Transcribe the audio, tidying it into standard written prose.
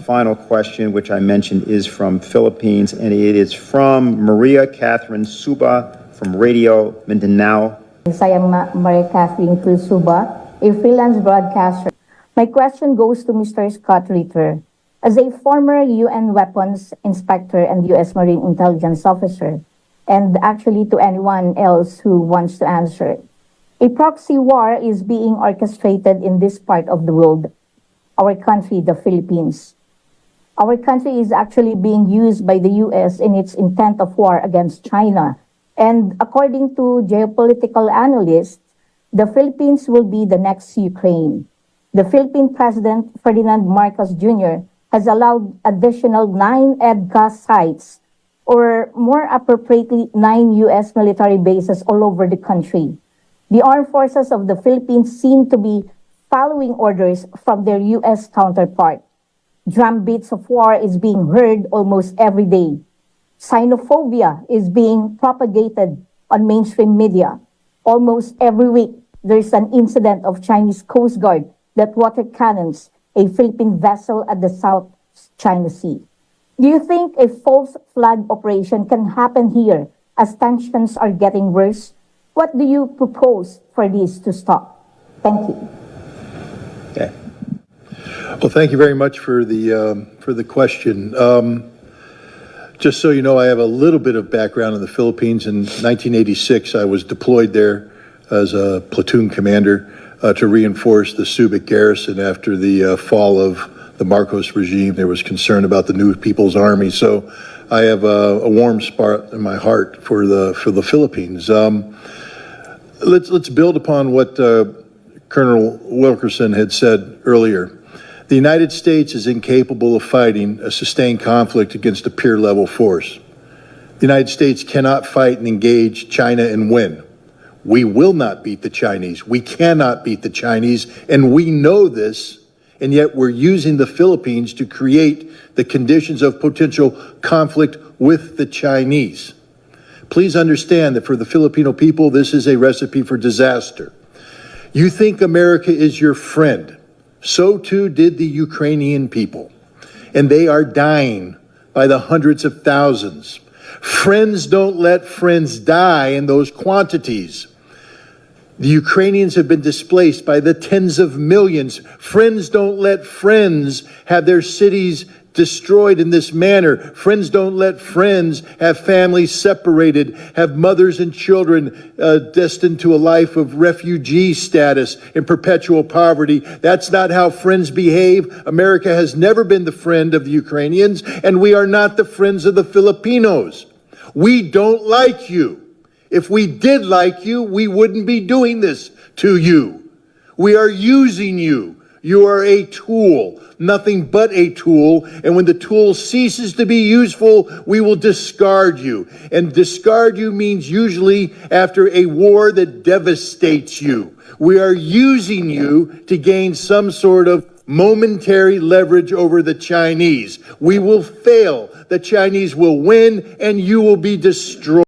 Final question, which I mentioned, is from Philippines, and it is from Maria Catherine Suba from Radio Mindanao. I am Maria Catherine Suba, a freelance broadcaster. My question goes to Mr. Scott Ritter. As a former UN weapons inspector and U.S. Marine intelligence officer, and actually to anyone else who wants to answer, a proxy war is being orchestrated in this part of the world. Our country, the Philippines. Our country is actually being used by the U.S. in its intent of war against China. And according to geopolitical analysts, the Philippines will be the next Ukraine. The Philippine President, Ferdinand Marcos Jr., has allowed additional 9 EDCA sites, or more appropriately, 9 U.S. military bases all over the country. The armed forces of the Philippines seem to be following orders from their U.S. counterpart. Drumbeats of war is being heard almost every day. Xenophobia is being propagated on mainstream media. Almost every week, there's an incident of Chinese Coast Guard that water cannons a Philippine vessel at the South China Sea. Do you think a false flag operation can happen here as tensions are getting worse? What do you propose for this to stop? Thank you. Okay. Well, thank you very much for the question. Just so you know, I have a little bit of background in the Philippines. In 1986, I was deployed there as a platoon commander to reinforce the Subic garrison after the fall of the Marcos regime. There was concern about the new People's Army, so I have a warm spot in my heart for the Philippines. Let's build upon what Colonel Wilkerson had said earlier. The United States is incapable of fighting a sustained conflict against a peer-level force. The United States cannot fight and engage China and win. We will not beat the Chinese. We cannot beat the Chinese, and we know this, and yet we're using the Philippines to create the conditions of potential conflict with the Chinese. Please understand that for the Filipino people, this is a recipe for disaster. You think America is your friend. So too did the Ukrainian people, and they are dying by the hundreds of thousands. Friends don't let friends die in those quantities. The Ukrainians have been displaced by the tens of millions. Friends don't let friends have their cities destroyed in this manner. Friends don't let friends have families separated, have mothers and children destined to a life of refugee status in perpetual poverty. That's not how friends behave. America has never been the friend of the Ukrainians, and we are not the friends of the Filipinos. We don't like you. If we did like you, we wouldn't be doing this to you. We are using you. You are a tool, nothing but a tool. And when the tool ceases to be useful, we will discard you. And discard you means usually after a war that devastates you. We are using you to gain some sort of momentary leverage over the Chinese. We will fail. The Chinese will win, and you will be destroyed.